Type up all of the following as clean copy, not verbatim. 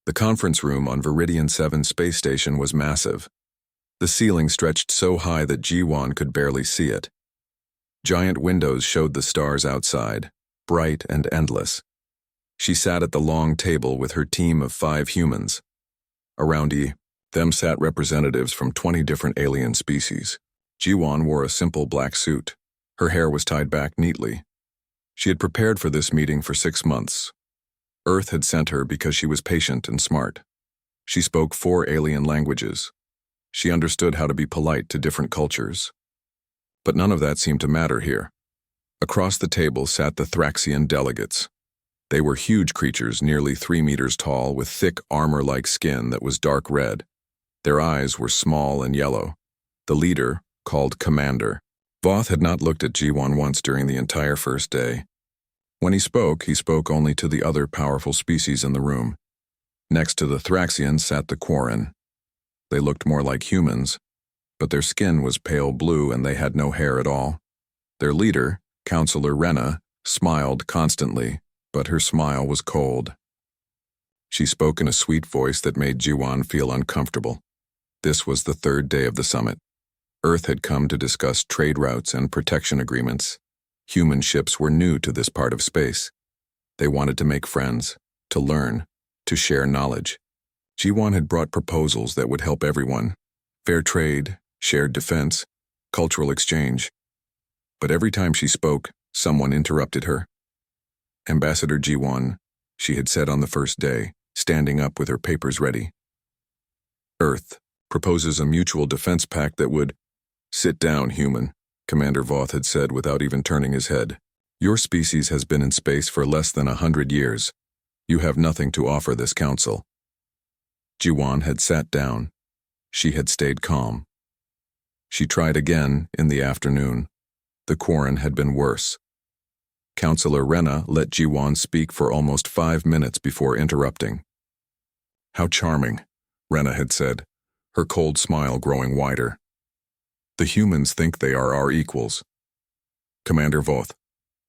The conference room on Viridian 7 space station was massive. The ceiling stretched so high that Ji-won could barely see it. Giant windows showed the stars outside, bright and endless. She sat at the long table with her team of 5 humans. Around them sat representatives from 20 different alien species. Ji-won wore a simple black suit. Her hair was tied back neatly. She had prepared for this meeting for 6 months. Earth had sent her because she was patient and smart. She spoke 4 alien languages. She understood how to be polite to different cultures. But none of that seemed to matter here. Across the table sat the Thraxian delegates. They were huge creatures nearly 3 meters tall with thick armor-like skin that was dark red. Their eyes were small and yellow. The leader, called Commander. Voth had not looked at Ji-won once during the entire first day. When he spoke only to the other powerful species in the room. Next to the Thraxians sat the Quarren. They looked more like humans, but their skin was pale blue and they had no hair at all. Their leader, Counselor Rena, smiled constantly, but her smile was cold. She spoke in a sweet voice that made Ji-won feel uncomfortable. This was the 3rd day of the summit. Earth had come to discuss trade routes and protection agreements. Human ships were new to this part of space. They wanted to make friends, to learn, to share knowledge. Ji-won had brought proposals that would help everyone. Fair trade, shared defense, cultural exchange. But every time she spoke, someone interrupted her. Ambassador Ji-won, she had said on the first day, standing up with her papers ready. Earth proposes a mutual defense pact that would— Sit down, human, Commander Voth had said without even turning his head. Your species has been in space for less than 100 years. You have nothing to offer this council. Ji-won had sat down. She had stayed calm. She tried again in the afternoon. The Quarren had been worse. Counselor Rena let Ji-won speak for almost 5 minutes before interrupting. How charming, Rena had said, her cold smile growing wider. The humans think they are our equals. Commander Voth,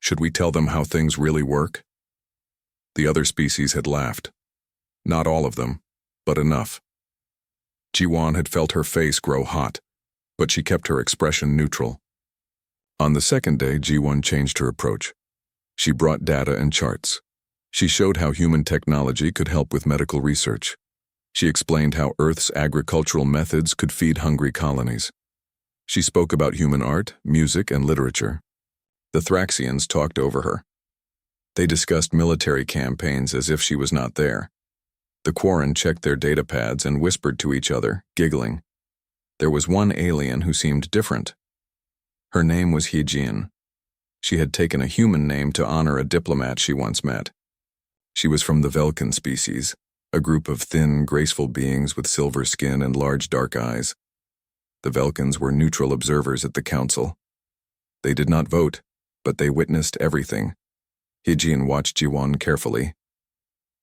should we tell them how things really work? The other species had laughed. Not all of them, but enough. Ji-won had felt her face grow hot, but she kept her expression neutral. On the second day, Ji-won changed her approach. She brought data and charts. She showed how human technology could help with medical research. She explained how Earth's agricultural methods could feed hungry colonies. She spoke about human art, music, and literature. The Thraxians talked over her. They discussed military campaigns as if she was not there. The Quarren checked their data pads and whispered to each other, giggling. There was one alien who seemed different. Her name was Hee-jin. She had taken a human name to honor a diplomat she once met. She was from the Velkan species, a group of thin, graceful beings with silver skin and large dark eyes. The Velkans were neutral observers at the council. They did not vote, but they witnessed everything. Hee-jin watched Ji-won carefully.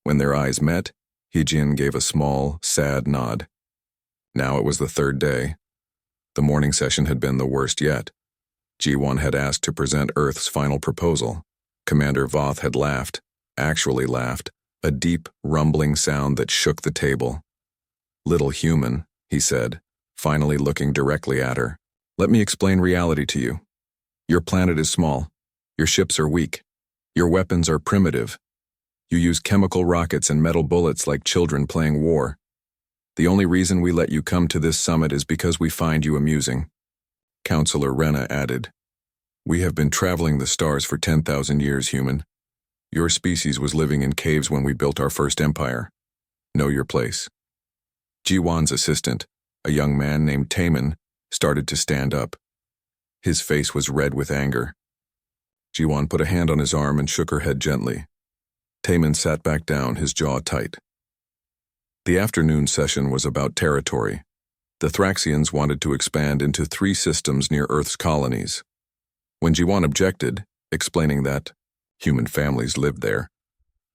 When their eyes met, Hee-jin gave a small, sad nod. Now it was the 3rd day. The morning session had been the worst yet. Ji-won had asked to present Earth's final proposal. Commander Voth had laughed, actually laughed, a deep, rumbling sound that shook the table. Little human, he said, finally looking directly at her. Let me explain reality to you. Your planet is small. Your ships are weak. Your weapons are primitive. You use chemical rockets and metal bullets like children playing war. The only reason we let you come to this summit is because we find you amusing. Counselor Rena added, We have been traveling the stars for 10,000 years, human. Your species was living in caves when we built our first empire. Know your place. Ji-won's assistant, a young man named Taemin, started to stand up. His face was red with anger. Ji-won put a hand on his arm and shook her head gently. Taemin sat back down, his jaw tight. The afternoon session was about territory. The Thraxians wanted to expand into 3 systems near Earth's colonies. When Ji-won objected, explaining that human families lived there,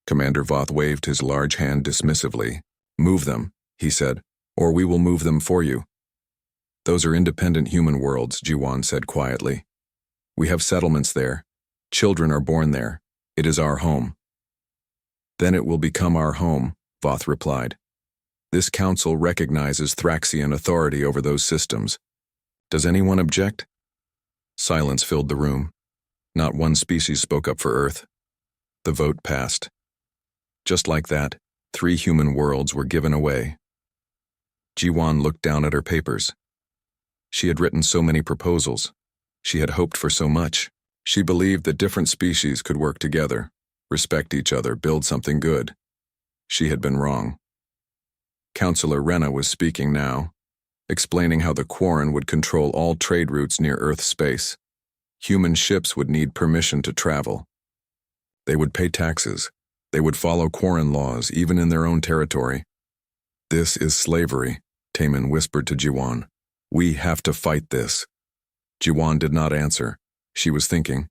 Commander Voth waved his large hand dismissively. Move them, he said, or we will move them for you. Those are independent human worlds, Ji-won said quietly. We have settlements there. Children are born there. It is our home. Then it will become our home, Voth replied. This council recognizes Thraxian authority over those systems. Does anyone object? Silence filled the room. Not one species spoke up for Earth. The vote passed. Just like that, 3 human worlds were given away. Jiwan looked down at her papers. She had written so many proposals. She had hoped for so much. She believed that different species could work together, respect each other, build something good. She had been wrong. Councillor Rena was speaking now, explaining how the Quarren would control all trade routes near Earth space. Human ships would need permission to travel. They would pay taxes. They would follow Quarren laws, even in their own territory. This is slavery, Taemin whispered to Jiwan. We have to fight this. Jiwan did not answer. She was thinking.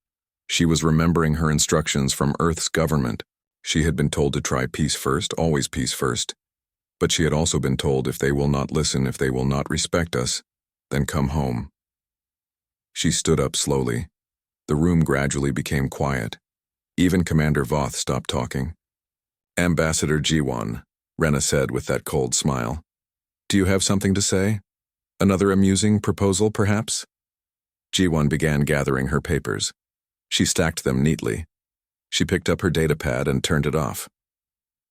She was remembering her instructions from Earth's government. She had been told to try peace first, always peace first. But she had also been told if they will not listen, if they will not respect us, then come home. She stood up slowly. The room gradually became quiet. Even Commander Voth stopped talking. Ambassador Jiwan, Rena said with that cold smile. Do you have something to say? Another amusing proposal, perhaps? Jiwan began gathering her papers. She stacked them neatly. She picked up her datapad and turned it off.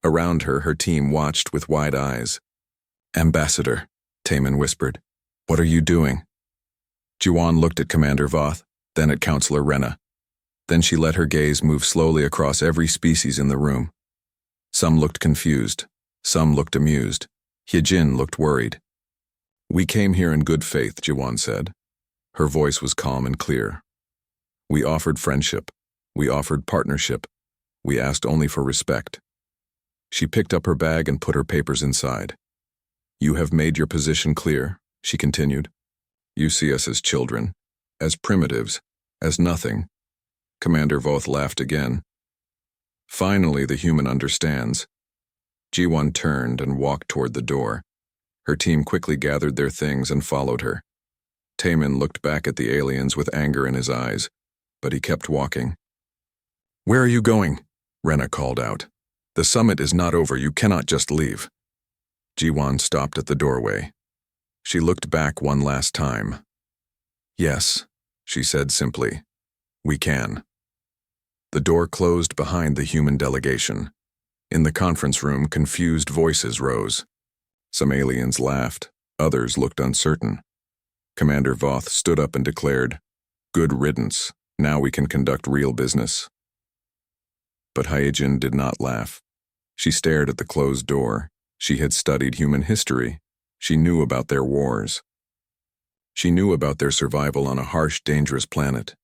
Around her, her team watched with wide eyes. Ambassador, Taemin whispered. What are you doing? Jiwan looked at Commander Voth, then at Councillor Rena. Then she let her gaze move slowly across every species in the room. Some looked confused. Some looked amused. Hyejin looked worried. We came here in good faith, Jiwan said. Her voice was calm and clear. We offered friendship. We offered partnership. We asked only for respect. She picked up her bag and put her papers inside. You have made your position clear, she continued. You see us as children, as primitives, as nothing. Commander Voth laughed again. Finally, the human understands. Jiwan turned and walked toward the door. Her team quickly gathered their things and followed her. Taemin looked back at the aliens with anger in his eyes, but he kept walking. Where are you going? Rena called out. The summit is not over, you cannot just leave. Jiwan stopped at the doorway. She looked back one last time. Yes, she said simply. We can. The door closed behind the human delegation. In the conference room, confused voices rose. Some aliens laughed, others looked uncertain. Commander Voth stood up and declared, Good riddance, now we can conduct real business. But Hyejin did not laugh. She stared at the closed door. She had studied human history. She knew about their wars. She knew about their survival on a harsh, dangerous planet.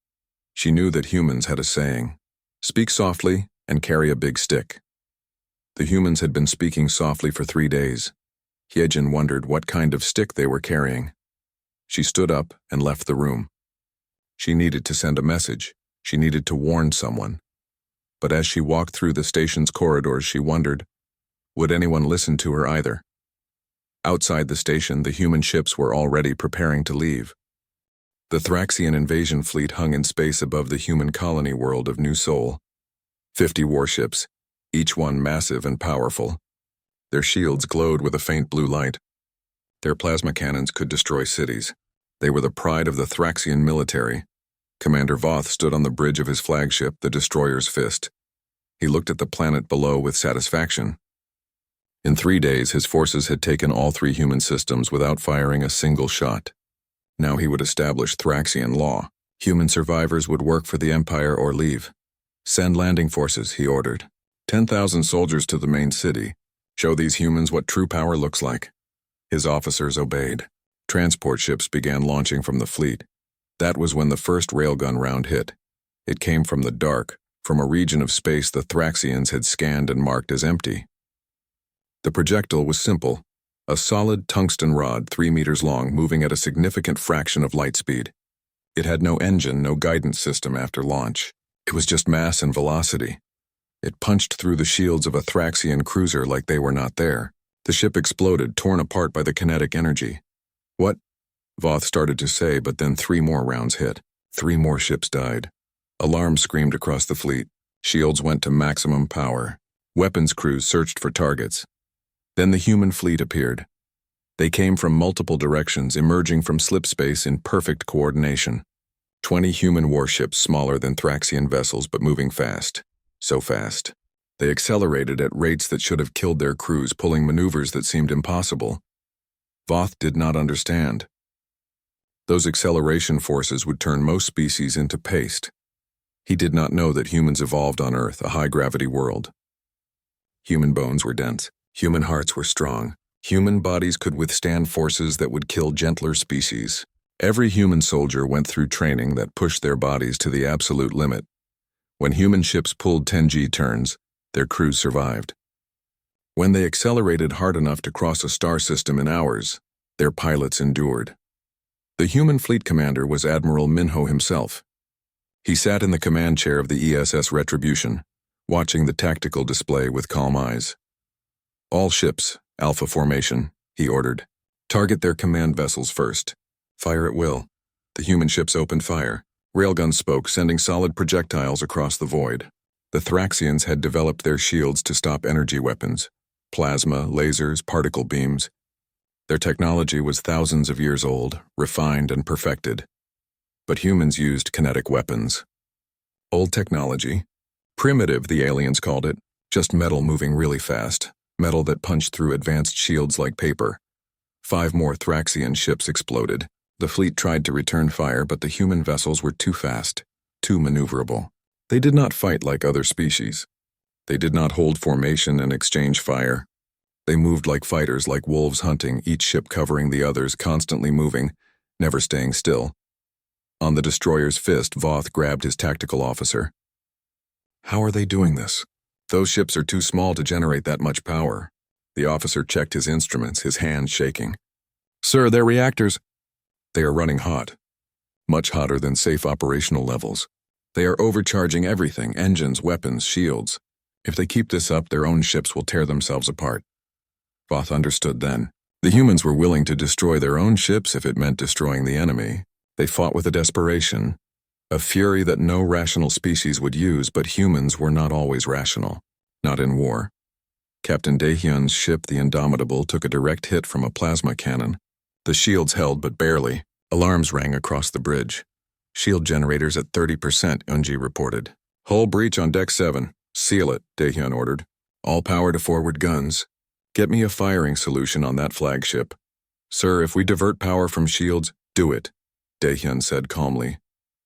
She knew that humans had a saying, speak softly and carry a big stick. The humans had been speaking softly for 3 days. Hyejin wondered what kind of stick they were carrying. She stood up and left the room. She needed to send a message. She needed to warn someone. But as she walked through the station's corridors, she wondered, would anyone listen to her either? Outside the station, the human ships were already preparing to leave. The Thraxian invasion fleet hung in space above the human colony world of New Sol. 50 warships, each one massive and powerful. Their shields glowed with a faint blue light. Their plasma cannons could destroy cities. They were the pride of the Thraxian military. Commander Voth stood on the bridge of his flagship, the Destroyer's Fist. He looked at the planet below with satisfaction. In 3 days, his forces had taken all 3 human systems without firing a single shot. Now he would establish Thraxian law. Human survivors would work for the Empire or leave. Send landing forces, he ordered. 10,000 soldiers to the main city. Show these humans what true power looks like. His officers obeyed. Transport ships began launching from the fleet. That was when the first railgun round hit. It came from the dark, from a region of space the Thraxians had scanned and marked as empty. The projectile was simple, a solid tungsten rod 3 meters long moving at a significant fraction of light speed. It had no engine, no guidance system after launch. It was just mass and velocity. It punched through the shields of a Thraxian cruiser like they were not there. The ship exploded, torn apart by the kinetic energy. What? Voth started to say, but then 3 more rounds hit. 3 more ships died. Alarms screamed across the fleet. Shields went to maximum power. Weapons crews searched for targets. Then the human fleet appeared. They came from multiple directions, emerging from slipspace in perfect coordination. 20 human warships smaller than Thraxian vessels but moving fast. So fast. They accelerated at rates that should have killed their crews, pulling maneuvers that seemed impossible. Voth did not understand. Those acceleration forces would turn most species into paste. He did not know that humans evolved on Earth, a high-gravity world. Human bones were dense. Human hearts were strong. Human bodies could withstand forces that would kill gentler species. Every human soldier went through training that pushed their bodies to the absolute limit. When human ships pulled 10G turns, their crews survived. When they accelerated hard enough to cross a star system in hours, their pilots endured. The human fleet commander was Admiral Minho himself. He sat in the command chair of the ESS Retribution, watching the tactical display with calm eyes. All ships, Alpha formation, he ordered. Target their command vessels first. Fire at will. The human ships opened fire. Railguns spoke, sending solid projectiles across the void. The Thraxians had developed their shields to stop energy weapons. Plasma, lasers, particle beams. Their technology was thousands of years old, refined and perfected. But humans used kinetic weapons. Old technology. Primitive, the aliens called it. Just metal moving really fast. Metal that punched through advanced shields like paper. 5 more Thraxian ships exploded. The fleet tried to return fire, but the human vessels were too fast, too maneuverable. They did not fight like other species. They did not hold formation and exchange fire. They moved like fighters, like wolves hunting, each ship covering the others, constantly moving, never staying still. On the destroyer's fist, Voth grabbed his tactical officer. How are they doing this? Those ships are too small to generate that much power. The officer checked his instruments, his hands shaking. Sir, they're reactors. They are running hot. Much hotter than safe operational levels. They are overcharging everything, engines, weapons, shields. If they keep this up, their own ships will tear themselves apart. Voth understood then. The humans were willing to destroy their own ships if it meant destroying the enemy. They fought with a desperation, a fury that no rational species would use, but humans were not always rational. Not in war. Captain Daehyun's ship, the Indomitable, took a direct hit from a plasma cannon. The shields held, but barely. Alarms rang across the bridge. Shield generators at 30%, Unji reported. Hull breach on deck 7. Seal it, Daehyun ordered. All power to forward guns. Get me a firing solution on that flagship. Sir, if we divert power from shields, do it, Daehyun said calmly.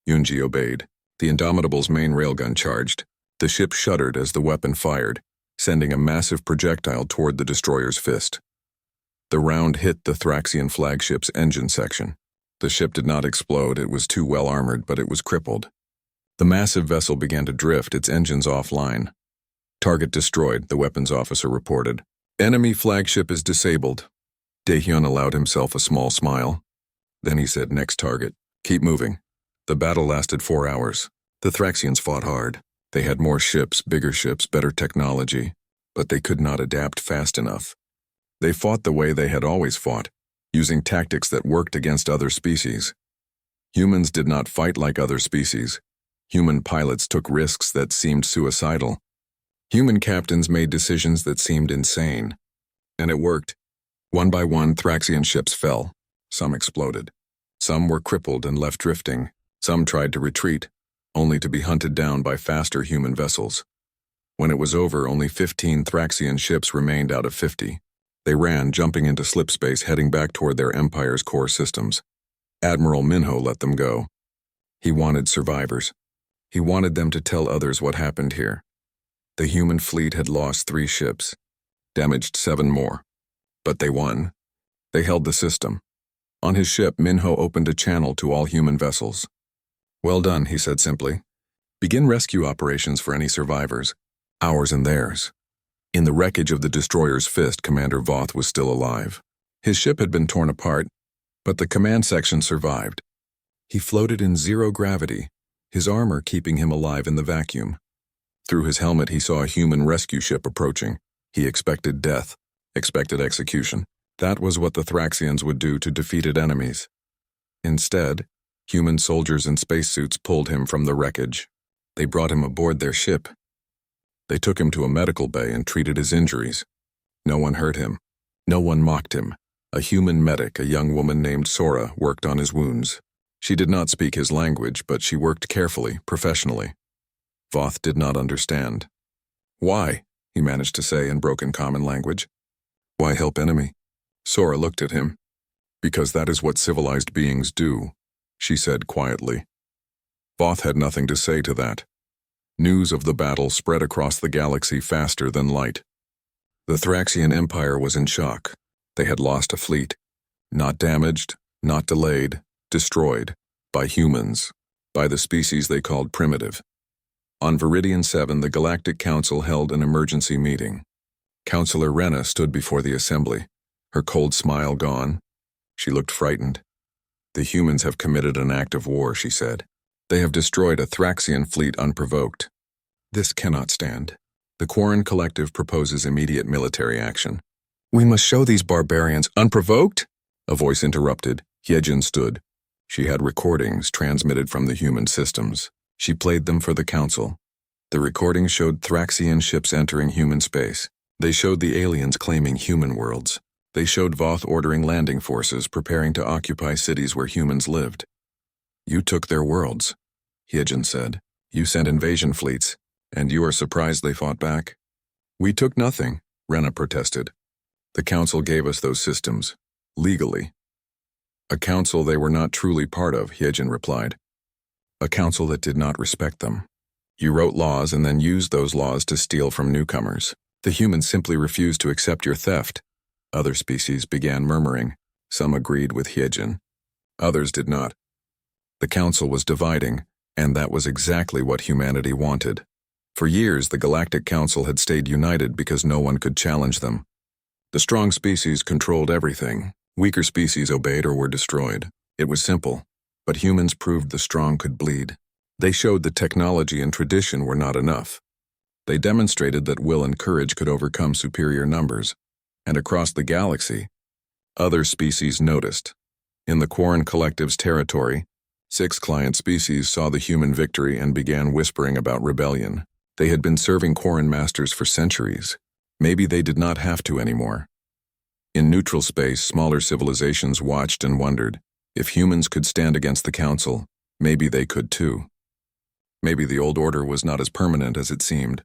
Yunji obeyed. The Indomitable's main railgun charged. The ship shuddered as the weapon fired, sending a massive projectile toward the destroyer's fist. The round hit the Thraxian flagship's engine section. The ship did not explode, it was too well armored, but it was crippled. The massive vessel began to drift, its engines offline. Target destroyed, the weapons officer reported. Enemy flagship is disabled. Daehyun allowed himself a small smile. Then he said, next target. Keep moving. The battle lasted 4 hours. The Thraxians fought hard. They had more ships, bigger ships, better technology, but they could not adapt fast enough. They fought the way they had always fought, using tactics that worked against other species. Humans did not fight like other species. Human pilots took risks that seemed suicidal. Human captains made decisions that seemed insane. And it worked. One by one, Thraxian ships fell. Some exploded. Some were crippled and left drifting. Some tried to retreat, only to be hunted down by faster human vessels. When it was over, only 15 Thraxian ships remained out of 50. They ran, jumping into slipspace, heading back toward their empire's core systems. Admiral Minho let them go. He wanted survivors. He wanted them to tell others what happened here. The human fleet had lost 3 ships, damaged 7 more. But they won. They held the system. On his ship, Minho opened a channel to all human vessels. Well done, he said simply. Begin rescue operations for any survivors, ours and theirs. In the wreckage of the destroyer's fist, Commander Voth was still alive. His ship had been torn apart, but the command section survived. He floated in 0 gravity, his armor keeping him alive in the vacuum. Through his helmet, he saw a human rescue ship approaching. He expected death, expected execution. That was what the Thraxians would do to defeated enemies. Instead, human soldiers in spacesuits pulled him from the wreckage. They brought him aboard their ship. They took him to a medical bay and treated his injuries. No one hurt him. No one mocked him. A human medic, a young woman named Sora, worked on his wounds. She did not speak his language, but she worked carefully, professionally. Voth did not understand. "Why?" he managed to say in broken common language. "Why help enemy?" Sora looked at him. "Because that is what civilized beings do," she said quietly. Voth had nothing to say to that. News of the battle spread across the galaxy faster than light. The Thraxian Empire was in shock. They had lost a fleet. Not damaged, not delayed, destroyed. By humans. By the species they called primitive. On Viridian 7, the Galactic Council held an emergency meeting. Counselor Rena stood before the assembly, her cold smile gone. She looked frightened. "The humans have committed an act of war," she said. "They have destroyed a Thraxian fleet unprovoked. This cannot stand. The Quarren Collective proposes immediate military action." "We must show these barbarians unprovoked?" a voice interrupted. Hyejin stood. She had recordings transmitted from the human systems. She played them for the council. The recordings showed Thraxian ships entering human space. They showed the aliens claiming human worlds. They showed Voth ordering landing forces preparing to occupy cities where humans lived. "You took their worlds," Hyejin said. "You sent invasion fleets, and you are surprised they fought back?" "We took nothing," Rena protested. "The council gave us those systems. Legally." "A council they were not truly part of," Hyejin replied. "A council that did not respect them. You wrote laws and then used those laws to steal from newcomers. The humans simply refused to accept your theft." Other species began murmuring. Some agreed with Hyejin. Others did not. The council was dividing, and that was exactly what humanity wanted. For years, the Galactic Council had stayed united because no one could challenge them. The strong species controlled everything. Weaker species obeyed or were destroyed. It was simple, but humans proved the strong could bleed. They showed that technology and tradition were not enough. They demonstrated that will and courage could overcome superior numbers. And across the galaxy, other species noticed. In the Quarren Collective's territory, 6 client species saw the human victory and began whispering about rebellion. They had been serving Quarren masters for centuries. Maybe they did not have to anymore. In neutral space, smaller civilizations watched and wondered, if humans could stand against the council, maybe they could too. Maybe the old order was not as permanent as it seemed.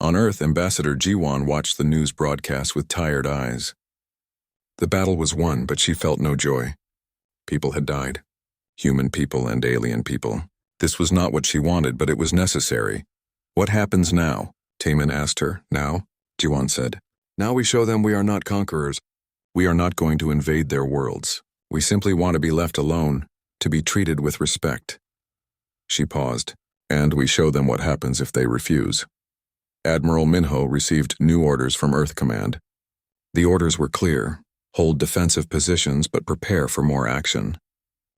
On Earth, Ambassador Jiwan watched the news broadcast with tired eyes. The battle was won, but she felt no joy. People had died. Human people and alien people. This was not what she wanted, but it was necessary. "What happens now?" Taman asked her. "Now?" Jiwan said. "Now we show them we are not conquerors. We are not going to invade their worlds. We simply want to be left alone, to be treated with respect." She paused. "And we show them what happens if they refuse." Admiral Minho received new orders from Earth Command. The orders were clear. Hold defensive positions, but prepare for more action.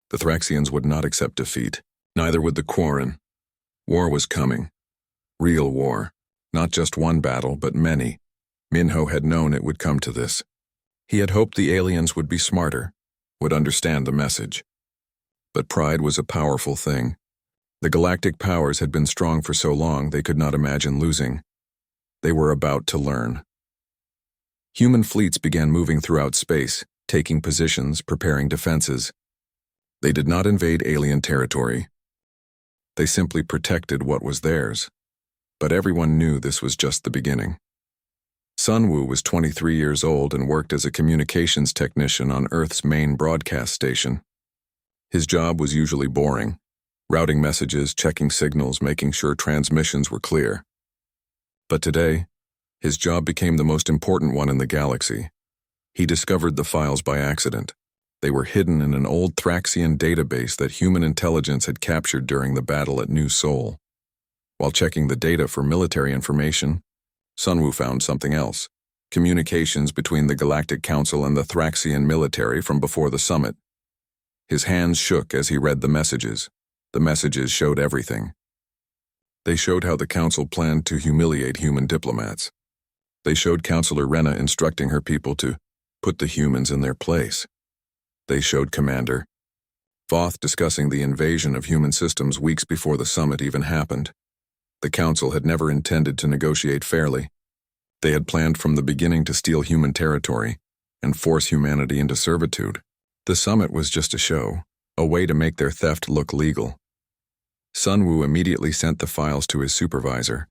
The Thraxians would not accept defeat. Neither would the Quarren. War was coming. Real war. Not just one battle, but many. Minho had known it would come to this. He had hoped the aliens would be smarter, would understand the message. But pride was a powerful thing. The galactic powers had been strong for so long they could not imagine losing. They were about to learn. Human fleets began moving throughout space, taking positions, preparing defenses. They did not invade alien territory. They simply protected what was theirs. But everyone knew this was just the beginning. Sunwoo was 23 years old and worked as a communications technician on Earth's main broadcast station. His job was usually boring, routing messages, checking signals, making sure transmissions were clear. But today, his job became the most important one in the galaxy. He discovered the files by accident. They were hidden in an old Thraxian database that human intelligence had captured during the battle at New Sol. While checking the data for military information, Sunwoo found something else: communications between the Galactic Council and the Thraxian military from before the summit. His hands shook as he read the messages. The messages showed everything. They showed how the Council planned to humiliate human diplomats. They showed Counselor Rena instructing her people to put the humans in their place. They showed Commander Voth discussing the invasion of human systems weeks before the summit even happened. The Council had never intended to negotiate fairly. They had planned from the beginning to steal human territory and force humanity into servitude. The summit was just a show, a way to make their theft look legal. Sun Wu immediately sent the files to his supervisor.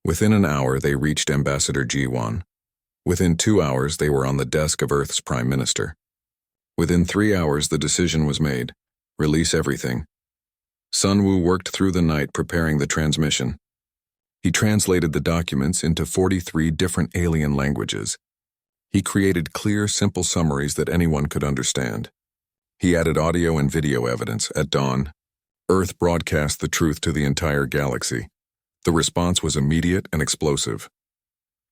Within an hour, they reached Ambassador Jiwan. Within 2 hours, they were on the desk of Earth's Prime Minister. Within 3 hours, the decision was made: release everything. Sun Wu worked through the night preparing the transmission. He translated the documents into 43 different alien languages. He created clear, simple summaries that anyone could understand. He added audio and video evidence. At dawn, Earth broadcast the truth to the entire galaxy. The response was immediate and explosive.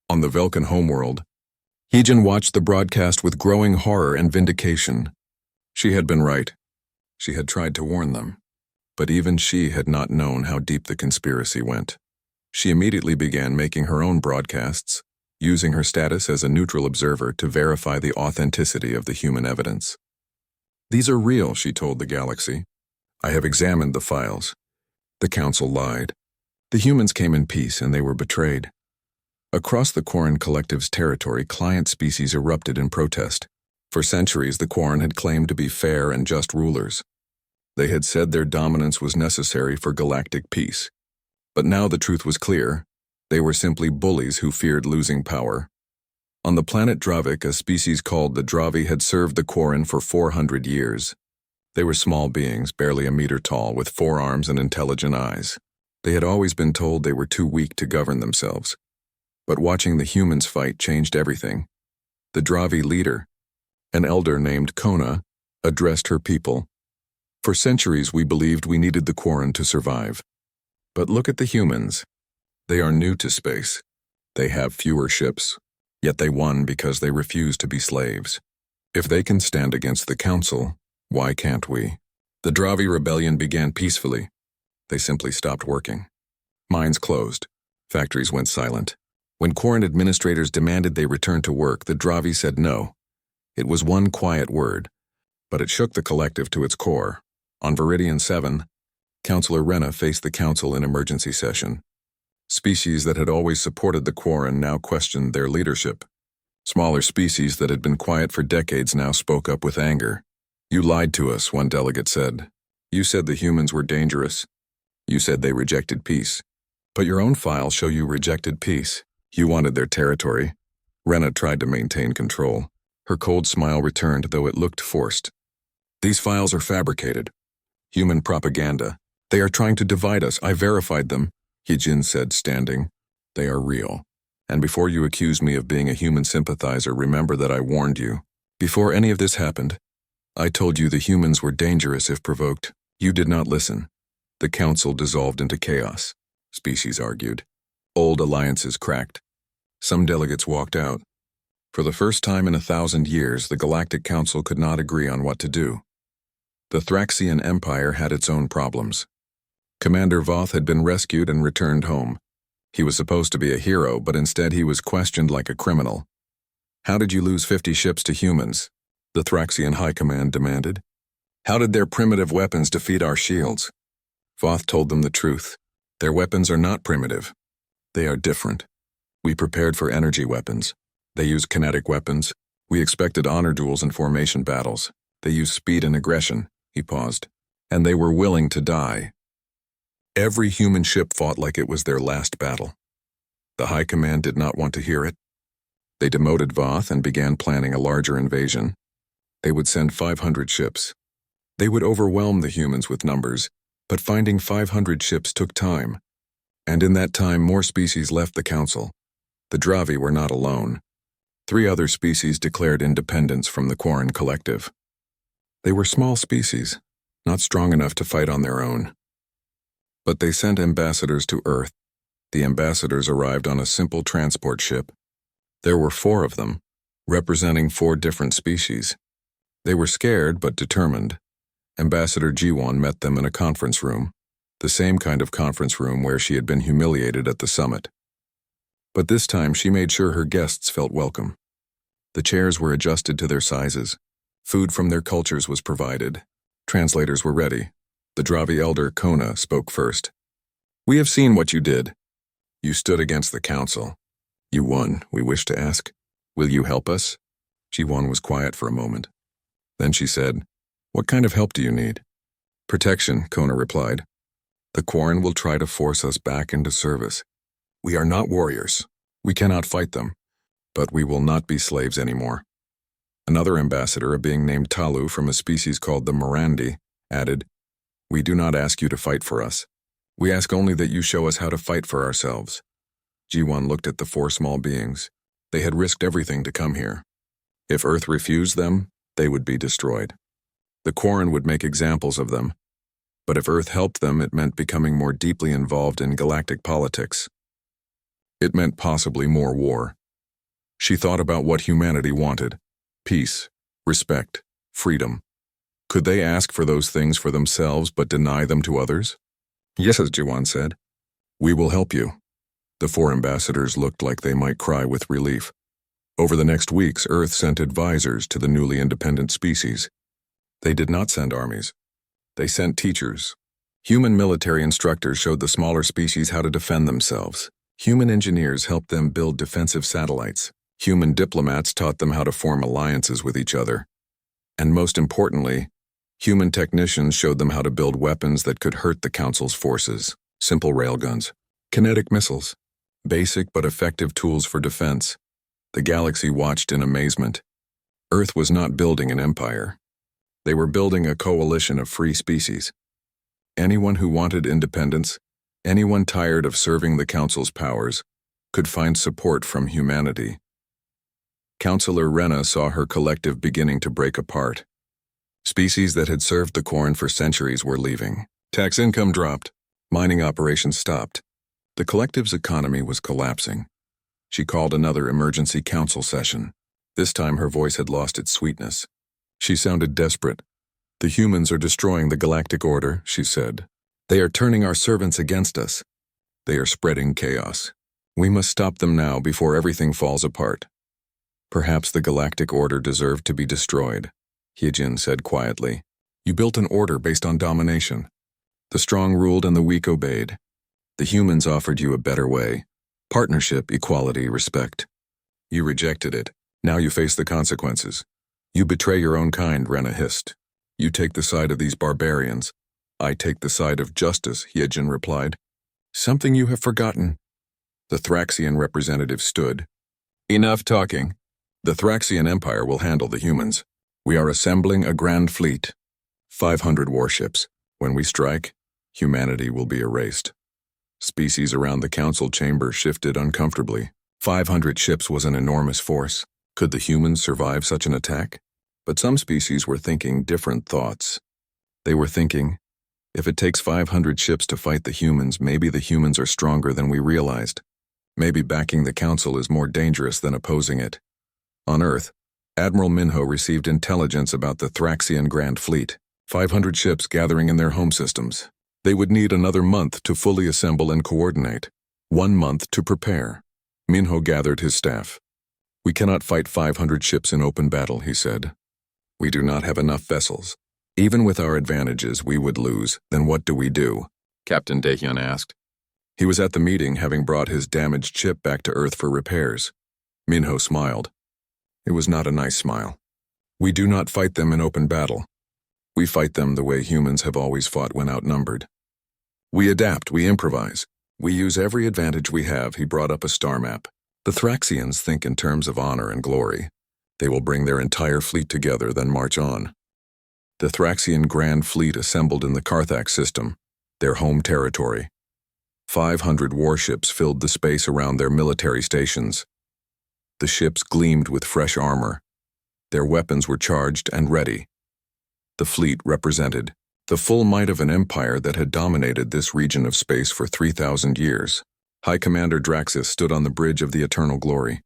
On the Velkan homeworld, Heejin watched the broadcast with growing horror and vindication. She had been right. She had tried to warn them. But even she had not known how deep the conspiracy went. She immediately began making her own broadcasts, using her status as a neutral observer to verify the authenticity of the human evidence. These are real, she told the galaxy. I have examined the files. The council lied. The humans came in peace and they were betrayed. Across the Quarren Collective's territory, client species erupted in protest. For centuries, the Quarren had claimed to be fair and just rulers. They had said their dominance was necessary for galactic peace. But now the truth was clear. They were simply bullies who feared losing power. On the planet Dravik, a species called the Dravi had served the Quarren for 400 years. They were small beings, barely a meter tall, with 4 arms and intelligent eyes. They had always been told they were too weak to govern themselves. But watching the humans fight changed everything. The Dravi leader, an elder named Kona, addressed her people. For centuries we believed we needed the Quarren to survive. But look at the humans. They are new to space. They have fewer ships, yet they won because they refused to be slaves. If they can stand against the council, why can't we? The Dravi rebellion began peacefully. They simply stopped working. Mines closed. Factories went silent. When Quarren administrators demanded they return to work, the Dravi said no. It was one quiet word, but it shook the collective to its core. On Viridian 7, Councillor Rena faced the council in emergency session. Species that had always supported the Quarren now questioned their leadership. Smaller species that had been quiet for decades now spoke up with anger. You lied to us, one delegate said. You said the humans were dangerous. You said they rejected peace. But your own files show you rejected peace. You wanted their territory. Rena tried to maintain control. Her cold smile returned, though it looked forced. These files are fabricated. Human propaganda. They are trying to divide us. I verified them, Heejin said, standing. They are real. And before you accuse me of being a human sympathizer, remember that I warned you. Before any of this happened, I told you the humans were dangerous if provoked. You did not listen. The council dissolved into chaos, species argued. Old alliances cracked. Some delegates walked out. For the first time in 1,000 years, the Galactic Council could not agree on what to do. The Thraxian Empire had its own problems. Commander Voth had been rescued and returned home. He was supposed to be a hero, but instead he was questioned like a criminal. How did you lose 50 ships to humans? The Thraxian High Command demanded. How did their primitive weapons defeat our shields? Voth told them the truth. Their weapons are not primitive. They are different. We prepared for energy weapons. They use kinetic weapons. We expected honor duels and formation battles. They use speed and aggression. He paused. And they were willing to die. Every human ship fought like it was their last battle. The High Command did not want to hear it. They demoted Voth and began planning a larger invasion. They would send 500 ships. They would overwhelm the humans with numbers, but finding 500 ships took time. And in that time, more species left the council. The Dravi were not alone. 3 other species declared independence from the Quarren Collective. They were small species, not strong enough to fight on their own. But they sent ambassadors to Earth. The ambassadors arrived on a simple transport ship. There were 4 of them, representing 4 different species. They were scared but determined. Ambassador Jiwan met them in a conference room, the same kind of conference room where she had been humiliated at the summit. But this time she made sure her guests felt welcome. The chairs were adjusted to their sizes. Food from their cultures was provided. Translators were ready. The Dravi elder, Kona, spoke first. We have seen what you did. You stood against the council. You won, we wish to ask. Will you help us? Ji-won was quiet for a moment. Then she said, What kind of help do you need? Protection, Kona replied. The Quarren will try to force us back into service. We are not warriors. We cannot fight them. But we will not be slaves anymore. Another ambassador, a being named Talu from a species called the Morandi, added, We do not ask you to fight for us. We ask only that you show us how to fight for ourselves. Ji-won looked at the four small beings. They had risked everything to come here. If Earth refused them, they would be destroyed. The Quarren would make examples of them. But if Earth helped them, it meant becoming more deeply involved in galactic politics. It meant possibly more war. She thought about what humanity wanted: peace, respect, freedom. Could they ask for those things for themselves but deny them to others? Yes, as Ji-won said. We will help you. The four ambassadors looked like they might cry with relief. Over the next weeks, Earth sent advisors to the newly independent species. They did not send armies. They sent teachers. Human military instructors showed the smaller species how to defend themselves. Human engineers helped them build defensive satellites. Human diplomats taught them how to form alliances with each other. And most importantly, human technicians showed them how to build weapons that could hurt the Council's forces: simple railguns, kinetic missiles, basic but effective tools for defense. The galaxy watched in amazement. Earth was not building an empire. They were building a coalition of free species. Anyone who wanted independence, anyone tired of serving the Council's powers, could find support from humanity. Counselor Rena saw her collective beginning to break apart. Species that had served the Quarren for centuries were leaving. Tax income dropped. Mining operations stopped. The collective's economy was collapsing. She called another emergency council session. This time her voice had lost its sweetness. She sounded desperate. The humans are destroying the galactic order, she said. They are turning our servants against us. They are spreading chaos. We must stop them now before everything falls apart. Perhaps the galactic order deserved to be destroyed, Hyejin said quietly. You built an order based on domination. The strong ruled and the weak obeyed. The humans offered you a better way: partnership, equality, respect. You rejected it. Now you face the consequences. You betray your own kind, Rena hissed. You take the side of these barbarians. I take the side of justice, Hyejin replied. Something you have forgotten. The Thraxian representative stood. Enough talking. The Thraxian Empire will handle the humans. We are assembling a grand fleet. 500 warships. When we strike, humanity will be erased. Species around the council chamber shifted uncomfortably. 500 ships was an enormous force. Could the humans survive such an attack? But some species were thinking different thoughts. They were thinking, if it takes 500 ships to fight the humans, maybe the humans are stronger than we realized. Maybe backing the council is more dangerous than opposing it. On Earth, Admiral Minho received intelligence about the Thraxian Grand Fleet, 500 ships gathering in their home systems. They would need another month to fully assemble and coordinate. 1 month to prepare. Minho gathered his staff. We cannot fight 500 ships in open battle, he said. We do not have enough vessels. Even with our advantages, we would lose. Then what do we do? Captain Daehyun asked. He was at the meeting, having brought his damaged ship back to Earth for repairs. Minho smiled. It was not a nice smile. We do not fight them in open battle. We fight them the way humans have always fought when outnumbered. We adapt, we improvise. We use every advantage we have. He brought up a star map. The Thraxians think in terms of honor and glory. They will bring their entire fleet together, then march on. The Thraxian Grand Fleet assembled in the Carthax system, their home territory. 500 warships filled the space around their military stations. The ships gleamed with fresh armor. Their weapons were charged and ready. The fleet represented the full might of an empire that had dominated this region of space for 3,000 years. High Commander Draxus stood on the bridge of the Eternal Glory,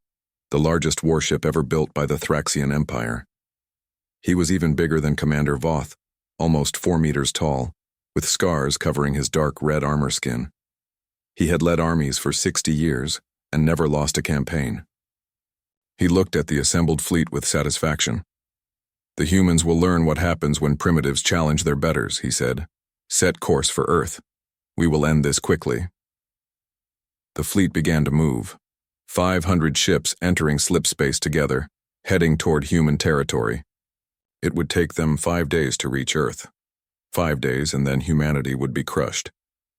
the largest warship ever built by the Thraxian Empire. He was even bigger than Commander Voth, almost 4 meters tall, with scars covering his dark red armor skin. He had led armies for 60 years and never lost a campaign. He looked at the assembled fleet with satisfaction. The humans will learn what happens when primitives challenge their betters, he said. Set course for Earth. We will end this quickly. The fleet began to move. 500 ships entering slipspace together, heading toward human territory. It would take them 5 days to reach Earth. 5 days and then humanity would be crushed.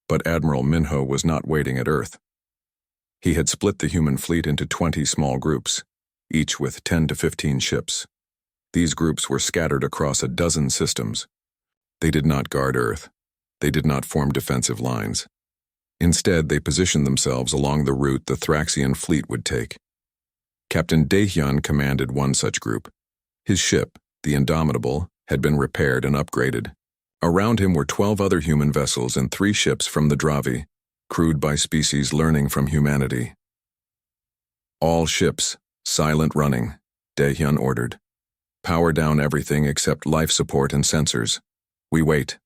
But Admiral Minho was not waiting at Earth. He had split the human fleet into 20 small groups, each with 10 to 15 ships. These groups were scattered across a dozen systems. They did not guard Earth. They did not form defensive lines. Instead, they positioned themselves along the route the Thraxian fleet would take. Captain Daehyun commanded one such group. His ship, the Indomitable, had been repaired and upgraded. Around him were 12 other human vessels and 3 ships from the Dravi, crewed by species learning from humanity. All ships, silent running, Daehyun ordered. Power down everything except life support and sensors. We wait.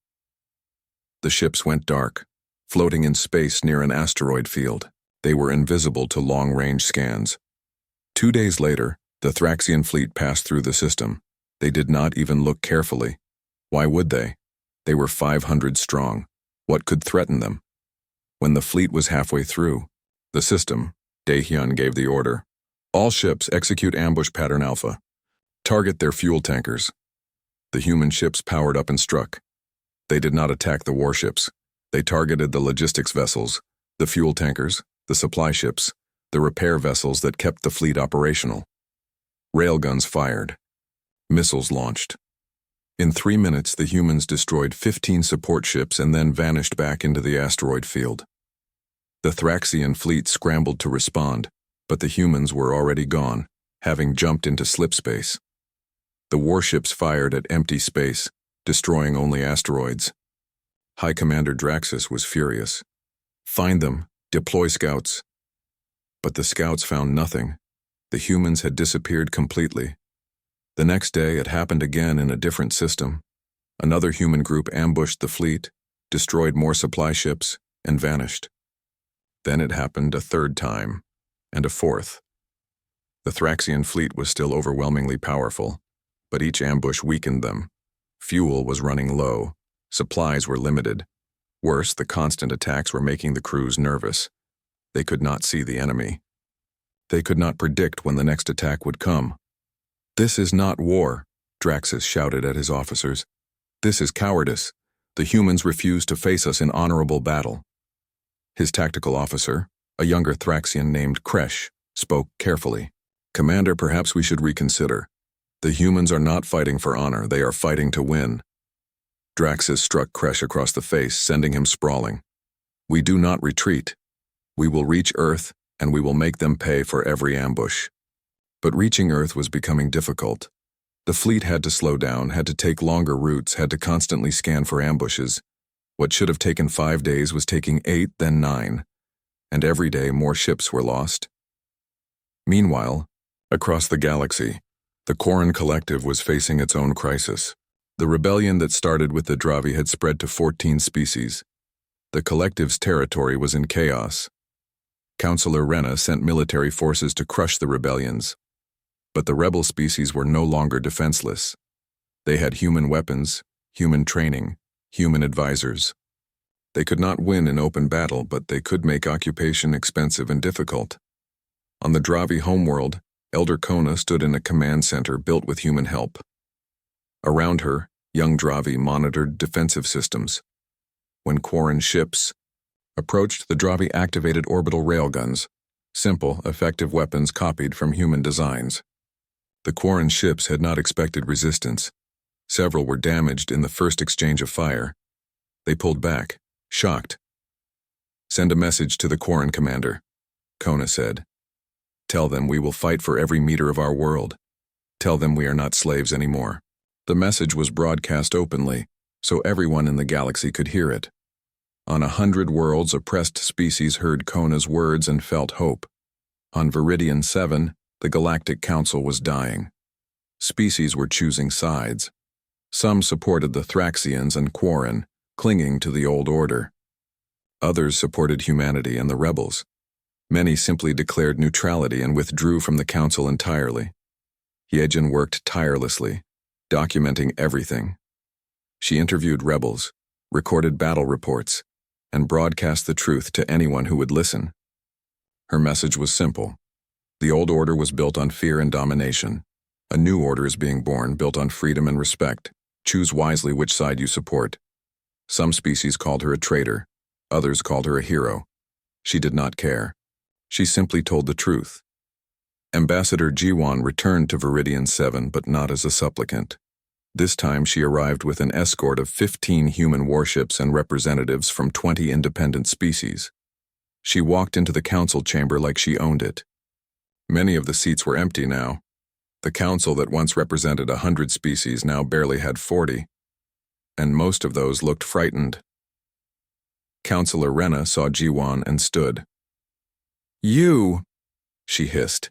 The ships went dark, floating in space near an asteroid field. They were invisible to long-range scans. 2 days later, the Thraxian fleet passed through the system. They did not even look carefully. Why would they? They were 500 strong. What could threaten them? When the fleet was halfway through the system, Daehyun gave the order. All ships execute ambush pattern alpha. Target their fuel tankers. The human ships powered up and struck. They did not attack the warships. They targeted the logistics vessels, the fuel tankers, the supply ships, the repair vessels that kept the fleet operational. Railguns fired. Missiles launched. In 3 minutes, the humans destroyed 15 support ships and then vanished back into the asteroid field. The Thraxian fleet scrambled to respond, but the humans were already gone, having jumped into slipspace. The warships fired at empty space, destroying only asteroids. High Commander Draxus was furious. Find them, deploy scouts. But the scouts found nothing. The humans had disappeared completely. The next day, it happened again in a different system. Another human group ambushed the fleet, destroyed more supply ships, and vanished. Then it happened a third time, and a fourth. The Thraxian fleet was still overwhelmingly powerful, but each ambush weakened them. Fuel was running low. Supplies were limited. Worse, the constant attacks were making the crews nervous. They could not see the enemy. They could not predict when the next attack would come. "This is not war," Draxus shouted at his officers. "This is cowardice. The humans refuse to face us in honorable battle." His tactical officer, a younger Thraxian named Kresh, spoke carefully. "Commander, perhaps we should reconsider. The humans are not fighting for honor, they are fighting to win." Draxus struck Kresh across the face, sending him sprawling. "We do not retreat. We will reach Earth, and we will make them pay for every ambush." But reaching Earth was becoming difficult. The fleet had to slow down, had to take longer routes, had to constantly scan for ambushes. What should have taken 5 days was taking 8, then 9. And every day more ships were lost. Meanwhile, across the galaxy, the Quarren Collective was facing its own crisis. The rebellion that started with the Dravi had spread to 14 species. The Collective's territory was in chaos. Counselor Rena sent military forces to crush the rebellions. But the rebel species were no longer defenseless. They had human weapons, human training, human advisors. They could not win in open battle, but they could make occupation expensive and difficult. On the Dravi homeworld, Elder Kona stood in a command center built with human help. Around her, young Dravi monitored defensive systems. When Quarren ships approached, the Dravi activated orbital railguns, simple, effective weapons copied from human designs. The Quarren ships had not expected resistance. Several were damaged in the first exchange of fire. They pulled back, shocked. "Send a message to the Quarren commander," Kona said. "Tell them we will fight for every meter of our world. Tell them we are not slaves anymore." The message was broadcast openly, so everyone in the galaxy could hear it. On 100 worlds, oppressed species heard Kona's words and felt hope. On Viridian 7, the Galactic Council was dying. Species were choosing sides. Some supported the Thraxians and Quarren, clinging to the old order. Others supported humanity and the rebels. Many simply declared neutrality and withdrew from the council entirely. Yejin worked tirelessly, documenting everything. She interviewed rebels, recorded battle reports, and broadcast the truth to anyone who would listen. Her message was simple: The old order was built on fear and domination. A new order is being born, built on freedom and respect. Choose wisely which side you support. Some species called her a traitor. Others called her a hero. She did not care. She simply told the truth. Ambassador Jiwan returned to Viridian 7, but not as a supplicant. This time she arrived with an escort of 15 human warships and representatives from 20 independent species. She walked into the council chamber like she owned it. Many of the seats were empty now. The council that once represented 100 species now barely had 40, and most of those looked frightened. Councillor Rena saw Jiwan and stood. "You," she hissed.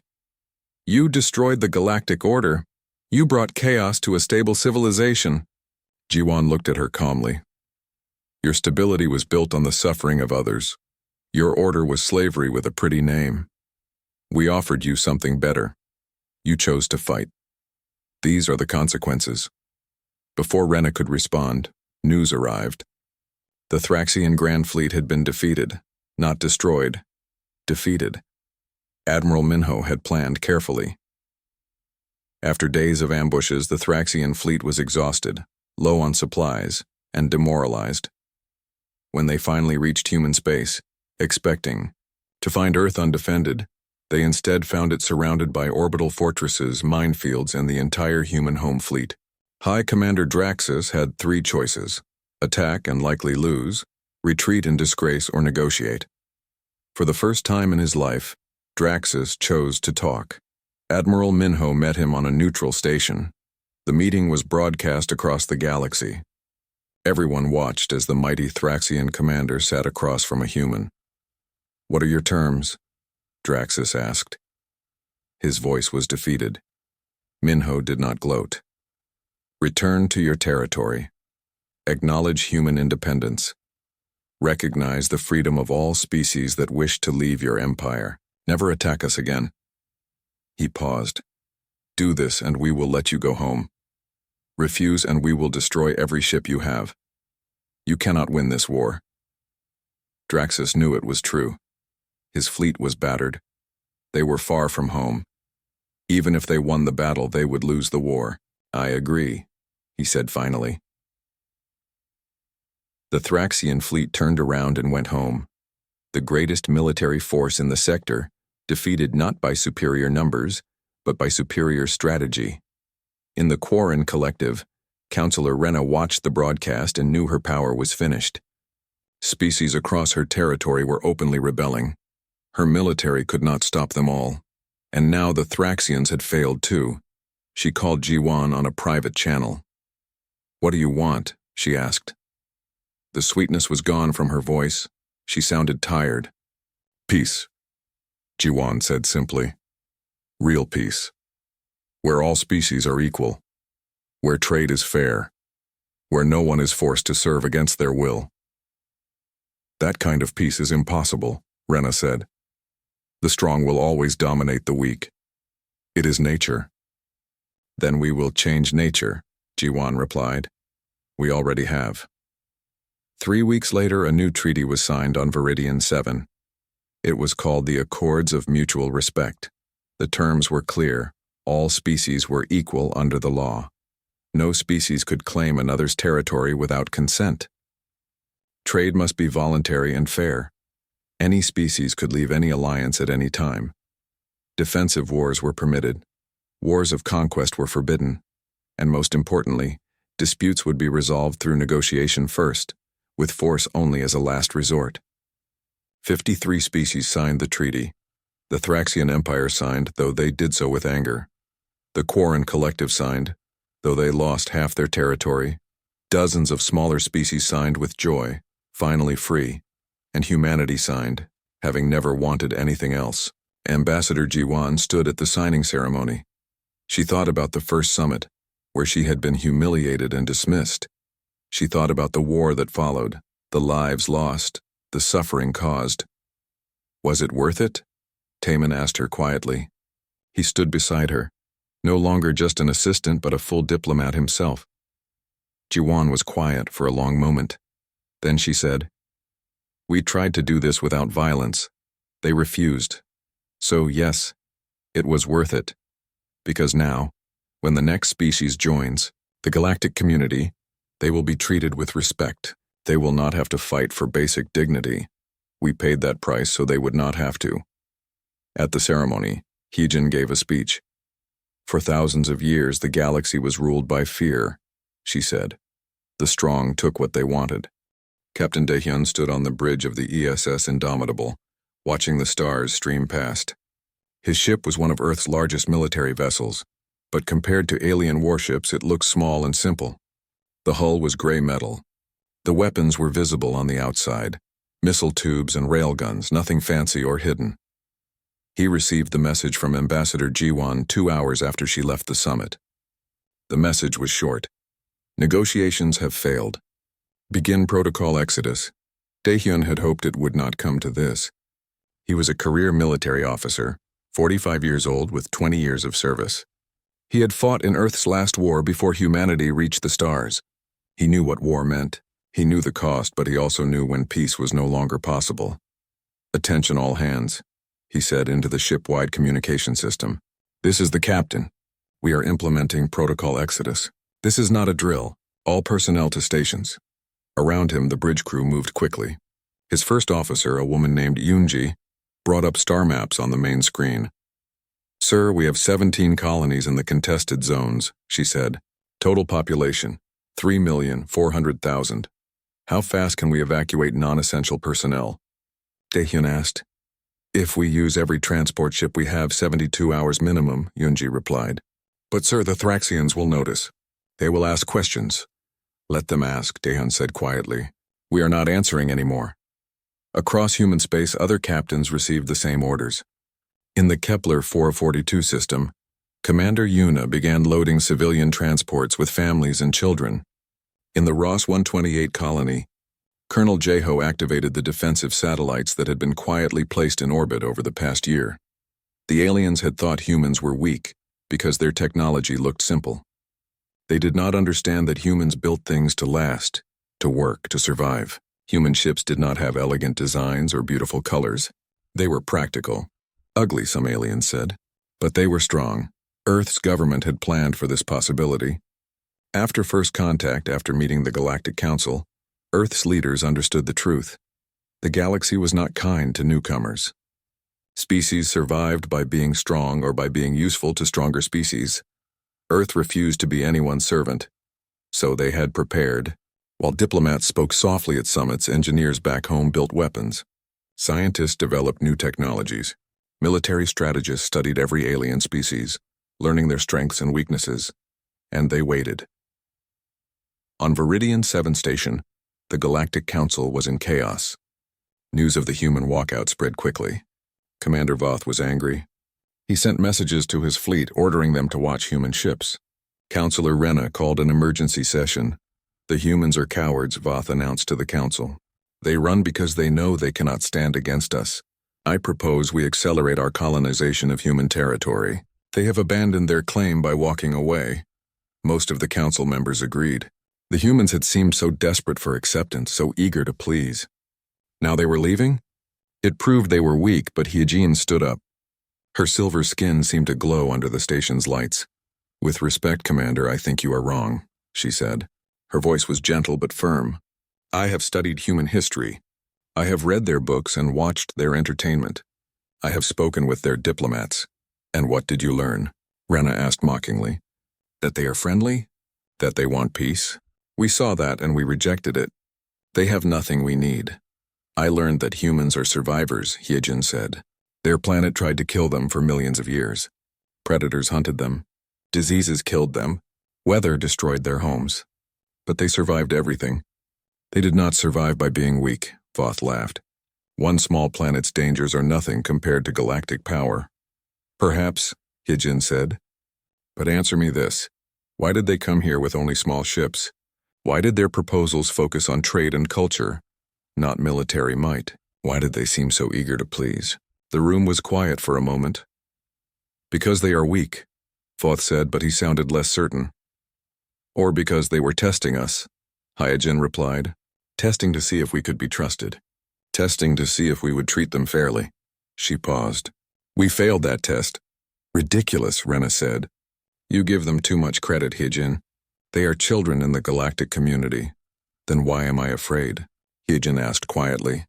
"You destroyed the Galactic Order. You brought chaos to a stable civilization." Jiwan looked at her calmly. "Your stability was built on the suffering of others. Your order was slavery with a pretty name. We offered you something better. You chose to fight. These are the consequences." Before Rena could respond, news arrived. The Thraxian Grand Fleet had been defeated, not destroyed. Defeated. Admiral Minho had planned carefully. After days of ambushes, the Thraxian fleet was exhausted, low on supplies, and demoralized. When they finally reached human space, expecting to find Earth undefended, they instead found it surrounded by orbital fortresses, minefields, and the entire human home fleet. High Commander Draxus had 3 choices: attack and likely lose, retreat in disgrace, or negotiate. For the first time in his life, Draxus chose to talk. Admiral Minho met him on a neutral station. The meeting was broadcast across the galaxy. Everyone watched as the mighty Thraxian commander sat across from a human. "What are your terms?" Draxus asked. His voice was defeated. Minho did not gloat. "Return to your territory. Acknowledge human independence. Recognize the freedom of all species that wish to leave your empire. Never attack us again." He paused. "Do this and we will let you go home. Refuse and we will destroy every ship you have. You cannot win this war." Draxus knew it was true. His fleet was battered. They were far from home. Even if they won the battle, they would lose the war. "I agree," he said finally. The Thraxian fleet turned around and went home. The greatest military force in the sector, defeated not by superior numbers, but by superior strategy. In the Quarren Collective, Councillor Rena watched the broadcast and knew her power was finished. Species across her territory were openly rebelling. Her military could not stop them all. And now the Thraxians had failed too. She called Jiwan on a private channel. "What do you want?" she asked. The sweetness was gone from her voice. She sounded tired. "Peace," Jiwan said simply. "Real peace. Where all species are equal. Where trade is fair. Where no one is forced to serve against their will." "That kind of peace is impossible," Rena said. "The strong will always dominate the weak. It is nature." "Then we will change nature," Jiwan replied. "We already have." 3 weeks later, a new treaty was signed on Viridian 7. It was called the Accords of Mutual Respect. The terms were clear. All species were equal under the law. No species could claim another's territory without consent. Trade must be voluntary and fair. Any species could leave any alliance at any time. Defensive wars were permitted. Wars of conquest were forbidden. And most importantly, disputes would be resolved through negotiation first, with force only as a last resort. 53 species signed the treaty. The Thraxian Empire signed, though they did so with anger. The Quarren Collective signed, though they lost half their territory. Dozens of smaller species signed with joy, finally free. And humanity signed, having never wanted anything else. Ambassador Jiwan stood at the signing ceremony. She thought about the first summit, where she had been humiliated and dismissed. She thought about the war that followed, the lives lost, the suffering caused. "Was it worth it?" Taman asked her quietly. He stood beside her, no longer just an assistant but a full diplomat himself. Jiwan was quiet for a long moment. Then she said, "We tried to do this without violence. They refused. So yes, It was worth it. Because now, when the next species joins, the galactic community, they will be treated with respect. They will not have to fight for basic dignity. We paid that price so they would not have to. At the ceremony, Heejin gave a speech. For thousands of years, the galaxy was ruled by fear, she said. The strong took what they wanted. Captain Daehyun stood on the bridge of the ESS Indomitable, watching the stars stream past. His ship was one of Earth's largest military vessels, but compared to alien warships, it looked small and simple. The hull was gray metal. The weapons were visible on the outside, missile tubes and railguns, nothing fancy or hidden. He received the message from Ambassador Jiwon 2 hours after she left the summit. The message was short. Negotiations have failed. Begin protocol exodus. Daehyun had hoped it would not come to this. He was a career military officer, 45 years old with 20 years of service. He had fought in Earth's last war before humanity reached the stars. He knew what war meant. He knew the cost, but he also knew when peace was no longer possible. Attention all hands, he said into the ship-wide communication system. This is the captain. We are implementing protocol exodus. This is not a drill. All personnel to stations. Around him, the bridge crew moved quickly. His first officer, a woman named Yoonji, brought up star maps on the main screen. Sir, we have 17 colonies in the contested zones, she said. Total population, 3,400,000. How fast can we evacuate non-essential personnel? Daehyun asked. If we use every transport ship we have, 72 hours minimum, Yoonji replied. But sir, the Thraxians will notice. They will ask questions. Let them ask, Daehyun said quietly. We are not answering anymore. Across human space, other captains received the same orders. In the Kepler 442 system, Commander Yuna began loading civilian transports with families and children. In the Ross 128 colony, Colonel Jeho activated the defensive satellites that had been quietly placed in orbit over the past year. The aliens had thought humans were weak because their technology looked simple. They did not understand that humans built things to last, to work, to survive. Human ships did not have elegant designs or beautiful colors. They were practical. Ugly, some aliens said. But they were strong. Earth's government had planned for this possibility. After first contact, after meeting the Galactic Council, Earth's leaders understood the truth. The galaxy was not kind to newcomers. Species survived by being strong or by being useful to stronger species. Earth refused to be anyone's servant. So they had prepared. While diplomats spoke softly at summits, engineers back home built weapons. Scientists developed new technologies. Military strategists studied every alien species, learning their strengths and weaknesses. And they waited. On Viridian 7 Station, the Galactic Council was in chaos. News of the human walkout spread quickly. Commander Voth was angry. He sent messages to his fleet ordering them to watch human ships. Counselor Rena called an emergency session. The humans are cowards, Voth announced to the council. They run because they know they cannot stand against us. I propose we accelerate our colonization of human territory. They have abandoned their claim by walking away. Most of the council members agreed. The humans had seemed so desperate for acceptance, so eager to please. Now they were leaving? It proved they were weak, but Heejin stood up. Her silver skin seemed to glow under the station's lights. With respect, Commander, I think you are wrong, she said. Her voice was gentle but firm. I have studied human history. I have read their books and watched their entertainment. I have spoken with their diplomats. And what did you learn? Rena asked mockingly. That they are friendly? That they want peace? We saw that and we rejected it. They have nothing we need. I learned that humans are survivors, Heejin said. Their planet tried to kill them for millions of years. Predators hunted them. Diseases killed them. Weather destroyed their homes. But they survived everything. They did not survive by being weak, Voth laughed. One small planet's dangers are nothing compared to galactic power. Perhaps, Heejin said. But answer me this. Why did they come here with only small ships? Why did their proposals focus on trade and culture, not military might? Why did they seem so eager to please? The room was quiet for a moment. Because they are weak, Voth said, but he sounded less certain. Or because they were testing us, Hyojin replied. Testing to see if we could be trusted. Testing to see if we would treat them fairly. She paused. We failed that test. Ridiculous, Rena said. You give them too much credit, Hyejin. They are children in the galactic community. Then why am I afraid? Hyejin asked quietly.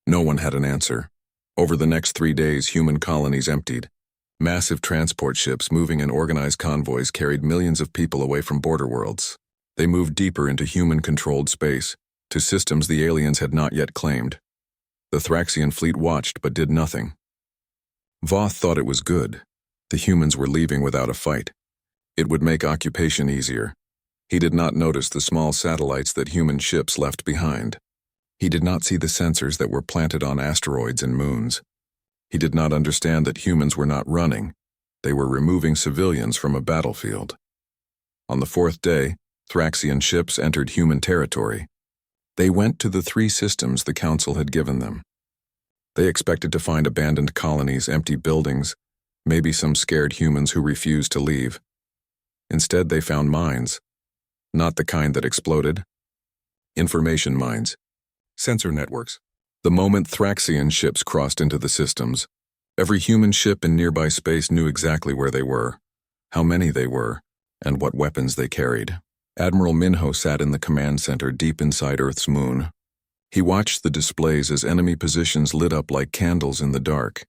No one had an answer. Over the next 3 days, human colonies emptied. Massive transport ships moving in organized convoys carried millions of people away from border worlds. They moved deeper into human-controlled space, to systems the aliens had not yet claimed. The Thraxian fleet watched but did nothing. Voth thought it was good. The humans were leaving without a fight. It would make occupation easier. He did not notice the small satellites that human ships left behind. He did not see the sensors that were planted on asteroids and moons. He did not understand that humans were not running. They were removing civilians from a battlefield. On the 4th day, Thraxian ships entered human territory. They went to the 3 systems the Council had given them. They expected to find abandoned colonies, empty buildings, maybe some scared humans who refused to leave. Instead, they found mines. Not the kind that exploded. Information mines. Sensor networks. The moment Thraxian ships crossed into the systems, every human ship in nearby space knew exactly where they were, how many they were, and what weapons they carried. Admiral Minho sat in the command center deep inside Earth's moon. He watched the displays as enemy positions lit up like candles in the dark.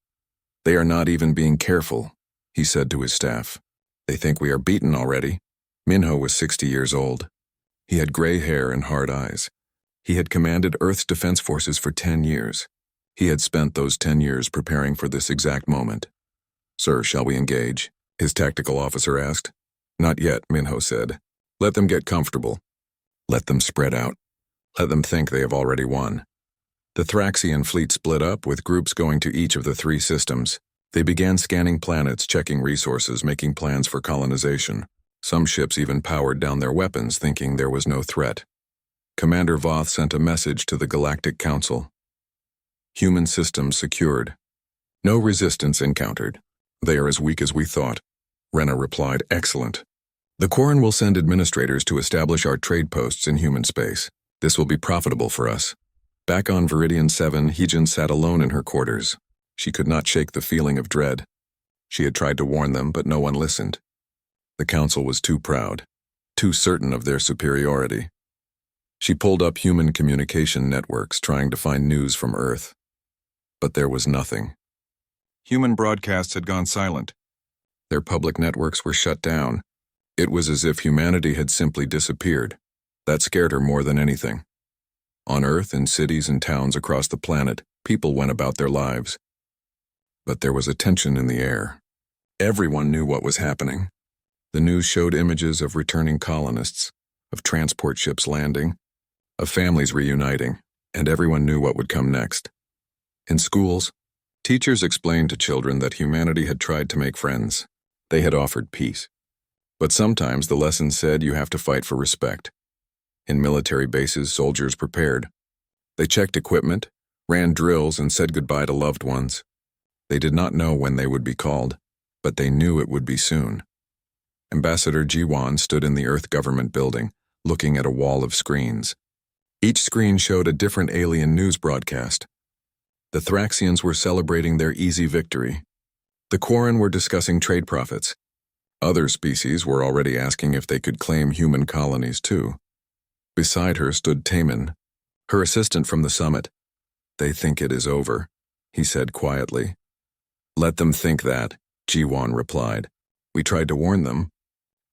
They are not even being careful, he said to his staff. They think we are beaten already. Minho was 60 years old. He had gray hair and hard eyes. He had commanded Earth's defense forces for 10 years. He had spent those 10 years preparing for this exact moment. Sir, shall we engage? His tactical officer asked. Not yet, Minho said. Let them get comfortable. Let them spread out. Let them think they have already won. The Thraxian fleet split up, with groups going to each of the 3 systems. They began scanning planets, checking resources, making plans for colonization. Some ships even powered down their weapons, thinking there was no threat. Commander Voth sent a message to the Galactic Council. Human systems secured. No resistance encountered. They are as weak as we thought. Rena replied, Excellent. The Quarren will send administrators to establish our trade posts in human space. This will be profitable for us. Back on Viridian 7, Hyejin sat alone in her quarters. She could not shake the feeling of dread. She had tried to warn them, but no one listened. The Council was too proud, too certain of their superiority. She pulled up human communication networks, trying to find news from Earth. But there was nothing. Human broadcasts had gone silent. Their public networks were shut down. It was as if humanity had simply disappeared. That scared her more than anything. On Earth, in cities and towns across the planet, people went about their lives. But there was a tension in the air. Everyone knew what was happening. The news showed images of returning colonists, of transport ships landing, of families reuniting, and everyone knew what would come next. In schools, teachers explained to children that humanity had tried to make friends. They had offered peace. But sometimes the lesson said you have to fight for respect. In military bases, soldiers prepared. They checked equipment, ran drills, and said goodbye to loved ones. They did not know when they would be called, but they knew it would be soon. Ambassador Jiwan stood in the Earth government building, looking at a wall of screens. Each screen showed a different alien news broadcast. The Thraxians were celebrating their easy victory. The Quarren were discussing trade profits. Other species were already asking if they could claim human colonies too. Beside her stood Taemin, her assistant from the summit. They think it is over, he said quietly. Let them think that, Jiwan replied. We tried to warn them.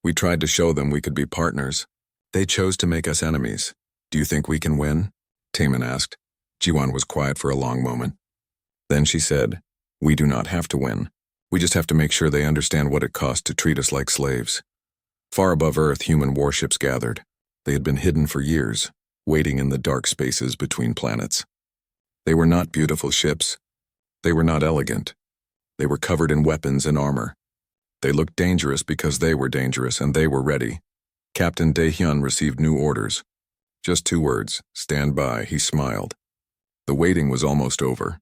We tried to show them we could be partners. They chose to make us enemies. Do you think we can win? Taemin asked. Jiwan was quiet for a long moment. Then she said, We do not have to win. We just have to make sure they understand what it cost to treat us like slaves. Far above Earth, human warships gathered. They had been hidden for years, waiting in the dark spaces between planets. They were not beautiful ships. They were not elegant. They were covered in weapons and armor. They looked dangerous because they were dangerous, and they were ready. Captain Daehyun received new orders. Just 2 words, stand by, he smiled. The waiting was almost over.